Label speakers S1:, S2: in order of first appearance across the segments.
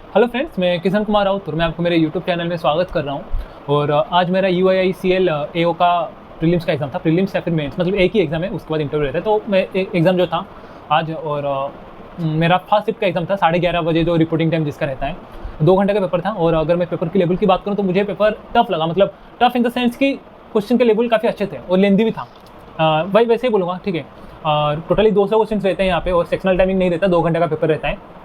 S1: Hello friends, मैं किशन कुमार राउत और मैं आपको मेरे यूट्यूब चैनल में स्वागत कर रहा हूँ। और आज मेरा UIICL AO का प्रीलिम्स का एग्ज़ाम था। प्रीलिम्स या फिर मेंस, मतलब एक ही एग्ज़ाम है, उसके बाद इंटरव्यू रहता है। तो मैं एग्ज़ाम जो था आज, और मेरा फर्स्ट शिफ्ट का एग्ज़ाम था 11:30 बजे, जो रिपोर्टिंग टाइम जिसका रहता है। 2 घंटे का पेपर था। और अगर मैं पेपर के लेवल की बात करूँ तो मुझे पेपर टफ लगा, मतलब टफ इन द सेंस कि क्वेश्चन के लेवल काफ़ी अच्छे थे और लेंदी भी था। वही वैसे ही बोलूँगा, ठीक है। और टोटली 200 क्वेश्चन रहते हैं यहाँ पे, और सेक्शनल टाइमिंग नहीं रहता, 2 घंटे का पेपर रहता है।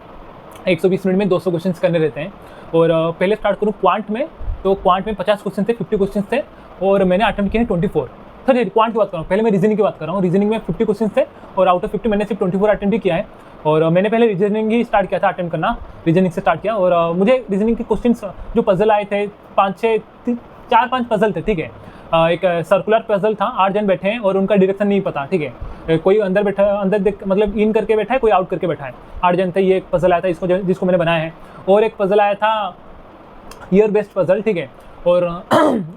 S1: 120 मिनट में 200 क्वेश्चंस करने रहते हैं। और पहले स्टार्ट करूँ क्वांट में, तो क्वांट में 50 क्वेश्चन थे, 50 क्वेश्चन थे, और मैंने अटेम्प्ट किए हैं 24। सर क्वांट की बात कर रहा हूँ, पहले मैं रीजनिंग की बात कर रहा हूँ। रीजनिंग में 50 क्वेश्चन थे और आउट ऑफ 50 मैंने सिर्फ 24 अटेम्प्ट ही किया है। और मैंने पहले रीजनिंग ही स्टार्ट किया था, अटेम्प्ट करना रीजनिंग से स्टार्ट किया। और मुझे रीजनिंग के क्वेश्चन जो पजल आए थे, 4-5 पजल थे, ठीक है। एक सर्कुलर पजल था, 8 जन बैठे हैं और उनका डायरेक्शन नहीं पता, ठीक है। कोई अंदर बैठा है, अंदर देख मतलब इन करके बैठा है, कोई आउट करके बैठा है। 8 जन थे। ये एक पजल आया था जिसको मैंने बनाया है। और एक पजल आया था ईयर बेस्ड पजल, ठीक है। और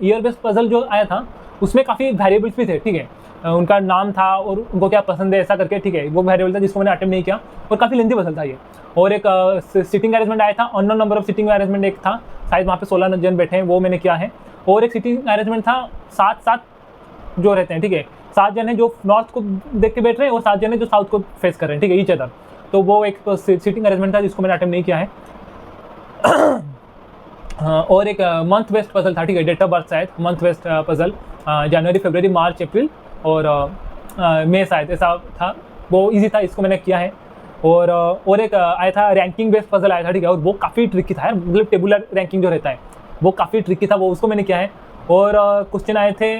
S1: ईयर बेस्ड पजल जो आया था उसमें काफ़ी वेरिएबल्स भी थे, ठीक है। उनका नाम था और उनको क्या पसंद है ऐसा करके, ठीक है। वो वेरिएबल था जिसको मैंने अटेम्प्ट नहीं किया, और काफ़ी लेंथी पजल था ये। और एक सिटिंग अरेंजमेंट आया था, unknown number of sitting arrangement एक था, शायद वहाँ पे 16 जन बैठे हैं, वो मैंने किया है। और एक सिटिंग अरेंजमेंट था 7-7 जो रहते हैं, ठीक है। 7 जन है जो नॉर्थ को देख के बैठ रहे हैं और 7 जन है जो साउथ को फेस कर रहे हैं, ठीक है, ईच अदर। तो वो एक सिटिंग अरेंजमेंट था जिसको मैंने अटेम्प्ट नहीं किया है। और एक मंथ वेस्ट पजल था, ठीक है, डेट ऑफ बर्थ शायद मंथ वेस्ट पजल, जनवरी, फरवरी, मार्च, अप्रैल और मई शायद, ऐसा था। वो इजी था, इसको मैंने किया है। और एक आया था रैंकिंग बेस्ड पजल आया था, ठीक है। और वो काफ़ी ट्रिकी था यार, मतलब टेबुलर रैंकिंग जो रहता है वो काफ़ी ट्रिकी था, वो उसको मैंने किया है। और क्वेश्चन आए थे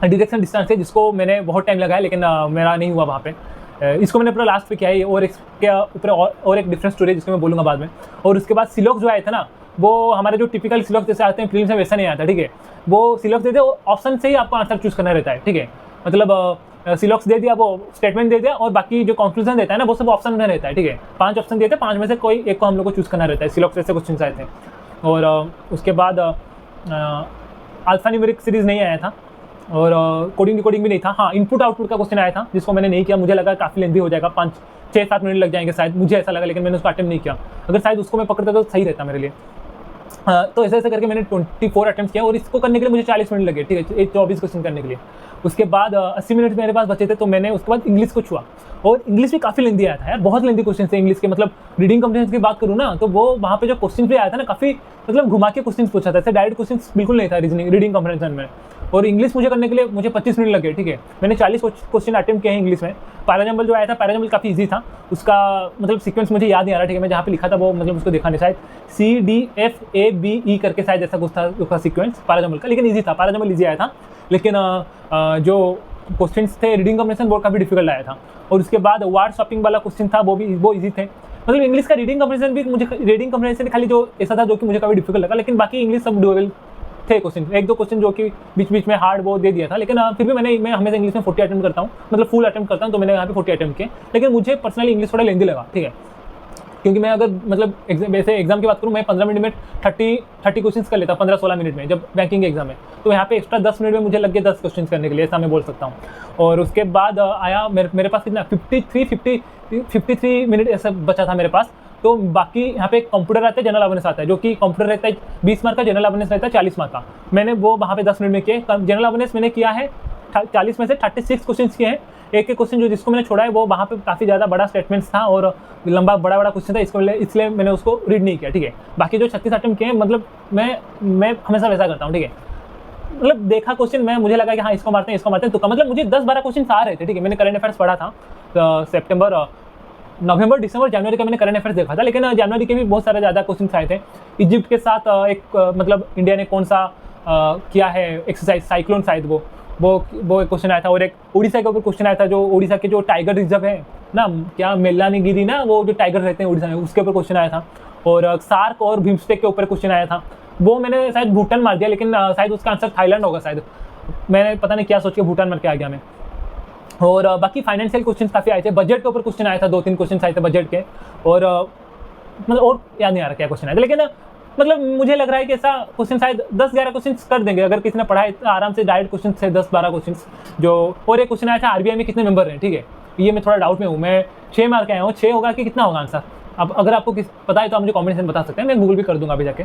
S1: डायरेक्शन डिस्टेंस से, जिसको मैंने बहुत टाइम लगाया, लेकिन मेरा नहीं हुआ वहाँ पे। इसको मैंने पूरा लास्ट पे किया है। और इसके ऊपर और एक डिफरेंट स्टोरी है जिसको मैं बोलूँगा बाद में। और उसके बाद सिलॉक्स जो आए थे ना, वो हमारे जो टिपिकल सिलॉक्स जैसे आते हैं प्रीलिम्स में वैसा नहीं आता, ठीक है। वो सिलॉक्स देते ऑप्शन से ही आपको आंसर चूज़ करना रहता है, ठीक है। मतलब सिलॉक्स दे दिया, वो स्टेटमेंट दे दिया, और बाकी जो कंक्लूजन देता है ना वो सब ऑप्शन में रहता है, ठीक है। 5 ऑप्शन देते हैं, 5 में से कोई एक को हम लोग को चूज़ करना रहता है। सिलॉक्स जैसे क्वेश्चन आए थे। और उसके बाद अल्फा न्यूमेरिक सीरीज़ नहीं आया था, और कोडिंग डिकोडिंग भी नहीं था। हाँ, इनपुट आउटपुट का क्वेश्चन आया था जिसको मैंने नहीं किया। मुझे लगा काफ़ी लेंथी हो जाएगा, 5-6-7 मिनट लग जाएंगे शायद, मुझे ऐसा लगा, लेकिन मैंने उसको अटेम्प्ट नहीं किया। अगर शायद उसको मैं पकड़ता तो सही रहता मेरे लिए। तो ऐसे ऐसे करके मैंने 24 अटेम्प्ट किया, और इसको करने के लिए मुझे 40 मिनट लगे, ठीक है, 24 क्वेश्चन करने के लिए। उसके बाद 80 मिनट मेरे पास बचे थे, तो मैंने उसके बाद इंग्लिश को छुआ। और इंग्लिश भी काफ़ी लेंदी आया था यार, बहुत लेंदी क्वेश्चन थे इंग्लिश के। मतलब रीडिंग कॉम्प्रिहेंशन की बात करूँ ना, तो वो वहाँ पे जो क्वेश्चन भी आया था ना, काफ़ी मतलब घुमा के क्वेश्चन पूछा था, ऐसे डायरेक्ट क्वेश्चन बिल्कुल नहीं था रीडिंग कॉम्प्रिहेंशन में। और इंग्लिश मुझे करने के लिए मुझे 25 मिनट लगे, ठीक है। मैंने 40 क्वेश्चन अटेम्प्ट किए हैं इंग्लिश में। पैराजम्बल जो आया था, पैराजम्बल काफ़ी ईजी था। उसका मतलब सीक्वेंस मुझे याद नहीं आ रहा, ठीक है। मैं जहाँ पे लिखा था वो मतलब उसको देखा नहीं, शायद CDFABE करके शायद ऐसा कुछ था उसका सीक्वेंस पैराजम्बल का, लेकिन ईजी था, पैराजम्बल ईजी आया था। लेकिन जो क्वेश्चंस थे रीडिंग कॉम्प्रिहेंशन वो काफ़ी डिफिकल्ट आया था। और उसके बाद वर्ड शॉपिंग वाला क्वेश्चन था, वो ईजी थे। मतलब इंग्लिश का रीडिंग कॉम्प्रिहेंशन भी मुझे, रीडिंग कॉम्प्रिहेंशन खाली जो ऐसा था जो कि मुझे काफ़ी डिफिकल्ट लगा, लेकिन बाकी इंग्लिश सब डुएबल थे क्वेश्चन। 1-2 क्वेश्चन जो कि बीच बीच में हार्ड वो दे दिया था, लेकिन फिर भी मैं हमेशा इंग्लिश में 40 अटेम्प्ट करता हूँ, मतलब फुल अटेम्प्ट करता हूँ। तो मैंने यहाँ पे 40 अटेम्प्ट किए, लेकिन मुझे पर्सनली इंग्लिश थोड़ा लेंदी लगा, ठीक है। क्योंकि मैं अगर मतलब वैसे एग्जाम की बात करूँ, मैं 15 मिनट में 30 क्वेश्चन कर लेता हूँ, 15-16 मिनट में, जब बैंकिंग एग्जाम है। तो यहाँ पे एक्स्ट्रा 10 मिनट में मुझे लग गया 10 क्वेश्चन करने के लिए, ऐसा मैं बोल सकता हूँ। और उसके बाद आया मेरे पास कितना 53 मिनट ऐसा बचा था मेरे पास। तो बाकी यहाँ पे कंप्यूटर आता है, जनरल अवेयरनेस आता है, जो कि कंप्यूटर रहता है 20 मार्क का, जनरल अवेयरनेस रहता है 40 मार्क का। मैंने वो वहाँ पे 10 मिनट में किए। जनरल अवेयरनेस मैंने किया है 40 में से 36 क्वेश्चन किए हैं। एक क्वेश्चन जो जिसको मैंने छोड़ा है वो वहाँ पे काफ़ी ज़्यादा बड़ा स्टेटमेंट्स था और लंबा बड़ा क्वेश्चन था, इसलिए मैंने उसको रीड नहीं किया, ठीक है। बाकी जो 36 अटेम्प्ट किए हैं, मतलब मैं हमेशा वैसा करता हूँ, ठीक है। मतलब देखा क्वेश्चन, मुझे लगा कि हाँ इसको मारते हैं तो मतलब मुझे 10-12 क्वेश्चन आ रहे थे, ठीक है। मैंने करंट अफेयर्स पढ़ा था, सितंबर, नवंबर, दिसंबर, जनवरी का मैंने करंट अफेयर्स देखा था, लेकिन जनवरी के भी बहुत सारे ज़्यादा क्वेश्चन आए थे। इजिप्ट के साथ मतलब इंडिया ने कौन सा किया है एक्सरसाइज, साइक्लोन शायद वो एक क्वेश्चन आया था। और एक उड़ीसा के ऊपर क्वेश्चन आया था, जो उड़ीसा के जो टाइगर रिजर्व है ना, क्या मेलानीगिरी ना, वो जो टाइगर रहते हैं उड़ीसा में, उसके ऊपर क्वेश्चन आया था। और सार्क और बिम्स्टेक के ऊपर क्वेश्चन आया था। वो मैंने शायद भूटान मार दिया, लेकिन शायद उसका आंसर थाईलैंड होगा शायद। मैंने पता नहीं क्या सोच के भूटान मार के आ गया मैं। और बाकी फाइनेंशियल क्वेश्चन काफ़ी आए थे। बजट के ऊपर क्वेश्चन आया था, 2-3 क्वेश्चन आए थे बजट के। और मतलब और याद नहीं आ रहा क्या क्वेश्चन आया था, लेकिन मतलब मुझे लग रहा है कि ऐसा क्वेश्चन शायद 10-11 क्वेश्चन कर देंगे अगर किसी ने पढ़ा है आराम से। डायरेक्ट क्वेश्चन थे 10-12 क्वेश्चन जो। और एक क्वेश्चन आया था आरबीआई में कितने मेंबर हैं, ठीक है। ये मैं थोड़ा डाउट में हूँ। मैं 6 मार्क आया हूँ, 6 होगा कि कितना होगा आंसर, अब अगर आपको पता है तो आप मुझे कमेंट सेक्शन में बता सकते हैं, मैं गूगल भी कर दूंगा अभी जाके।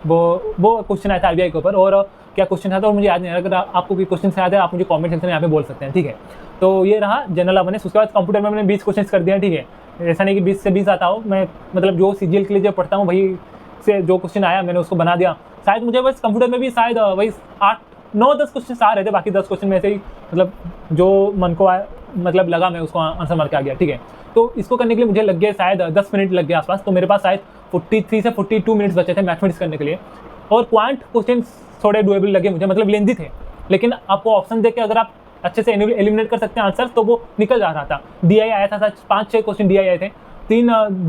S1: वो क्वेश्चन आया था आरबीआई के ऊपर, और क्या क्वेश्चन था तो मुझे याद नहीं आ रहा। अगर आपको भी क्वेश्चन याद है आप मुझे कमेंट सेक्शन में यहाँ पे बोल सकते हैं, ठीक है। तो ये रहा जनरल अवेयरनेस। उसके बाद कंप्यूटर में मैंने 20 क्वेश्चन कर दिया, ठीक है। ऐसा नहीं कि 20 से 20 आता हो, मैं मतलब जो सीजीएल के लिए जो पढ़ता हूँ वही से जो क्वेश्चन आया मैंने उसको बना दिया। शायद मुझे बस कंप्यूटर में भी शायद वही 8-9-10 क्वेश्चन आ रहे थे, बाकी 10 क्वेश्चन में से ही मतलब जो मन को मतलब लगा मैं उसको आंसर मार के आ गया, ठीक है। तो इसको करने के लिए मुझे लग गया शायद 10 मिनट लग गए आसपास। तो मेरे पास शायद 43 से 42 मिनट्स बचे थे मैथमेटिक्स करने के लिए। और क्वांट क्वेश्चन थोड़े डुएबल लगे मुझे, मतलब लेंदी थे, लेकिन आपको ऑप्शन देके अगर आप अच्छे से एलिमिनेट कर सकते हैं आंसर तो वो निकल जा रहा था। डीआई आया था, 5-6 क्वेश्चन डीआई आए थे,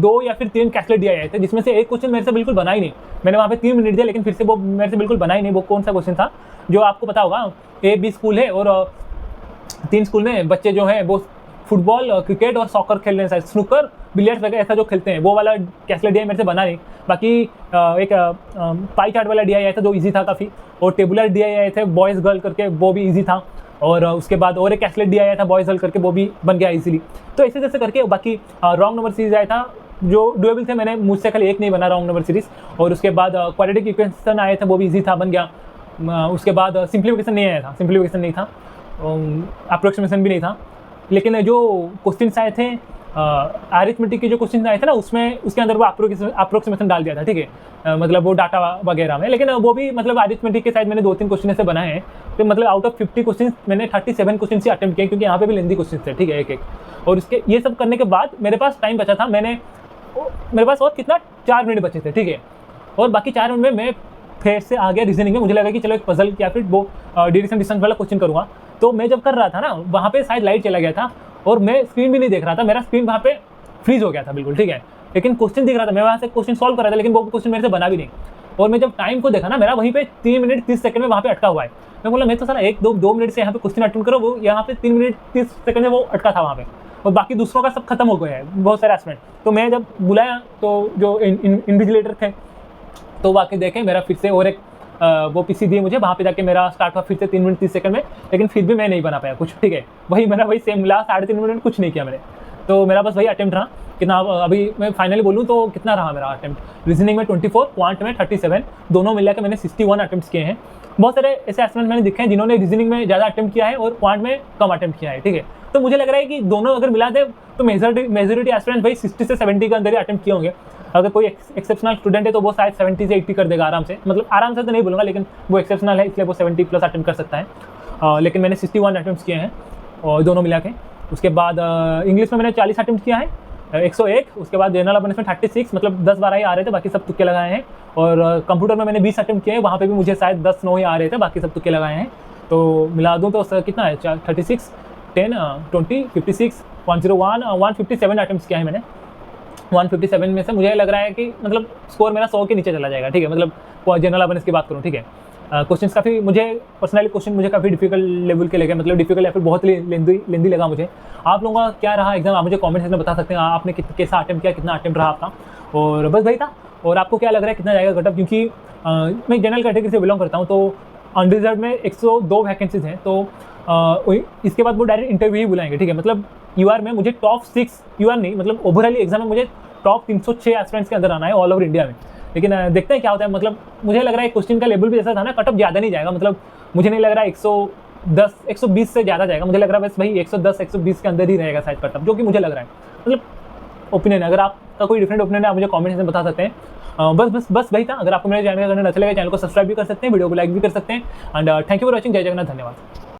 S1: 2 या फिर 3 कैसलेट डीआई आए थे, जिसमें से एक क्वेश्चन मेरे से बिल्कुल बना ही नहीं। मैंने वहाँ पे 3 मिनट दिया लेकिन फिर से वो मेरे से बिल्कुल बना ही नहीं। वो कौन सा क्वेश्चन था जो आपको पता होगा, A-B स्कूल है और 3 स्कूल में बच्चे जो हैं वो फुटबॉल, क्रिकेट और सॉकर खेल रहे हैं, स्नूकर, बिलियर्ड्स वगैरह ऐसा जो खेलते हैं, वो वाला कैसलेट डीआई मेरे से बना नहीं। बाकी एक पाई चार्ट वाला डीआई आया था जो इजी था काफ़ी, और टेबुलर डीआई आए थे बॉयज़ गर्ल करके, वो भी इजी था। और उसके बाद और एक कैसलेट डीआई आया था बॉयज़ गर्ल करके, वो भी बन गया इजीली। तो ऐसे जैसे करके बाकी रॉन्ग नंबर सीरीज आया था जो डुएबल थे, मैंने मुझसे खाली एक नहीं बना रॉन्ग नंबर सीरीज। और उसके बाद क्वाड्रेटिक इक्वेशन आए थे, वो भी इजी था, बन गया। उसके बाद सिंप्लीफिकेशन नहीं आया था, सिंप्लीफिकेशन नहीं था, अप्रोक्सीमेशन भी नहीं था। लेकिन जो क्वेश्चन आए थे अरिथमेटिक के जो क्वेश्चन आए थे ना, उसमें उसके अंदर वो अप्रोक्सीमेशन डाल दिया था, ठीक है। मतलब वो डाटा वगैरह में, लेकिन वो भी मतलब अरिथमेटिक के साइड मैंने 2-3 क्वेश्चन ऐसे बनाए हैं। तो मतलब आउट ऑफ 50 क्वेश्चन मैंने 37 क्वेश्चन से अटेम्प्ट किए, क्योंकि यहाँ पे भी लेंदी क्वेश्चन थे, ठीक है, एक। और उसके ये सब करने के बाद मेरे पास टाइम बचा था, मेरे पास और कितना 4 मिनट बचे थे, ठीक है। और बाकी 4 मिनट में मैं फिर से आ गया रीजनिंग में। मुझे लगा कि चलो एक पजल या फिर वो ड्यूरेशन डिस्टेंस वाला क्वेश्चन करूँगा। तो मैं जब कर रहा था ना, वहाँ पे शायद लाइट चला गया था और मैं स्क्रीन भी नहीं देख रहा था, मेरा स्क्रीन वहाँ पे फ्रीज हो गया था बिल्कुल, ठीक है। लेकिन क्वेश्चन दिख रहा था, मैं वहाँ से क्वेश्चन सॉल्व कर रहा था, लेकिन वो क्वेश्चन मेरे से बना भी नहीं। और मैं जब टाइम को देखा ना, मेरा वहीं पे 3 मिनट 30 सेकंड में वहाँ पे अटका हुआ है। मैं बोला मैं तो साला 1-2 मिनट से यहाँ पे क्वेश्चन अटेंड करो, वो यहाँ पे 3 मिनट 30 सेकंड में वो अटका था वहाँ पे, और बाकी दूसरों का सब खत्म हो गया है, बहुत सारे एस्पिरेंट। तो मैं जब बुलाया तो जो इन्विजिलेटर थे तो वाकई देखे मेरा फिर से और एक वो पीसी दिए मुझे, वहाँ पे जाके मेरा स्टार्ट हुआ फिर से 3 मिनट 30 सेकंड में, लेकिन फिर भी मैं नहीं बना पाया कुछ, ठीक है। वही सेम मिला, 3.5 मिनट कुछ नहीं किया मैंने। तो मेरा बस वही अटेम्प्ट रहा। कितना अभी मैं फाइनली बोलूँ तो कितना रहा मेरा अटेम्प्ट, रीजनिंग में 24, क्वांट में 37, दोनों मिला के मैंने 61 अटेम्प्ट किए हैं। बहुत सारे ऐसे एस्पिरेंट मैंने दिखे हैं जिन्होंने रीजनिंग में ज़्यादा अटेम्प्ट किया है और क्वांट में कम अटेम्प्ट किया है, ठीक है। तो मुझे लग रहा है कि दोनों अगर मिला दे तो मेजोरिटी एस्पिरेंट भाई 60 से 70 के अंदर ही अटेम्प्ट किए होंगे। अगर कोई एक्सेप्शनल स्टूडेंट है तो वो शायद 70 से 80 कर देगा आराम से, मतलब आराम से तो नहीं बोलूँगा, लेकिन वो एक्सेप्शनल है इसलिए वो 70+ अटेम्प्ट कर सकता है। लेकिन मैंने 61 अटेम्प्ट किए हैं और दोनों मिला के। उसके बाद इंग्लिश में मैंने 40 अटेम्प्ट किया है, 101। उसके बाद जनरल अवेयरनेस में 36, मतलब 10-12 ही आ रहे थे, बाकी सब तुक्के लगाए हैं। और कंप्यूटर में मैंने 20 अटेम्प्ट किए हैं, वहाँ पे भी मुझे शायद 10-9 ही आ रहे थे, बाकी सब तुक्के लगाए हैं। तो मिला दूँ तो कितना है, 36, 10, 20, 56, 101, 157 अटेम्प्ट किया है मैंने। 157 में से मुझे लग रहा है कि मतलब स्कोर मेरा 100 के नीचे चला जाएगा, ठीक है। मतलब जनरल अवेयरनेस की बात करूँ, ठीक है। क्वेश्चंस काफ़ी मुझे पर्सनली क्वेश्चन मुझे काफ़ी डिफिकल्ट लेवल के लगे, मतलब डिफिकल्ट या फिर बहुत लेंदी लगा मुझे। आप लोगों का क्या रहा एग्जाम, आप मुझे कमेंट सेक्शन में बता सकते हैं, आपने कैसा अटेम्प्ट किया, कितना अटेम्प्ट रहा आपका, और बस वही था। और आपको क्या लग रहा है कितना जाएगा कटअप, क्योंकि मैं जनरल कैटेगरी से बिलोंग करता हूँ, तो अनरिजर्व में 102 वैकेंसीज हैं। तो इसके बाद वो डायरेक्ट इंटरव्यू ही बुलाएंगे, ठीक है। मतलब यूआर में मुझे टॉप 6, यूआर नहीं मतलब ओवरऑल एग्जाम में मुझे टॉप 306 एस्पिरेंट्स के अंदर आना है ऑल ओवर इंडिया में। लेकिन देखते हैं क्या होता है। मतलब मुझे लग रहा है क्वेश्चन का लेवल भी ऐसा था ना, कटअप ज़्यादा नहीं जाएगा, मतलब मुझे नहीं लग रहा है 110 120 से ज़्यादा जाएगा। मुझे लग रहा है बस भाई 110 120 के अंदर ही रहेगा शायद कटअप, जो कि मुझे लग रहा है। मतलब ओपिनियन है, अगर आपका कोई डिफरेंट ओपिनियन है आप मुझे कमेंट में बता सकते हैं। बस वही था। अगर आपको मेरे चैनल का कंटेंट अच्छा लगे, चैनल को सब्सक्राइब भी कर सकते हैं, वीडियो को लाइक भी कर सकते हैं। And thank you for watching. जय जगन्नाथ, धन्यवाद।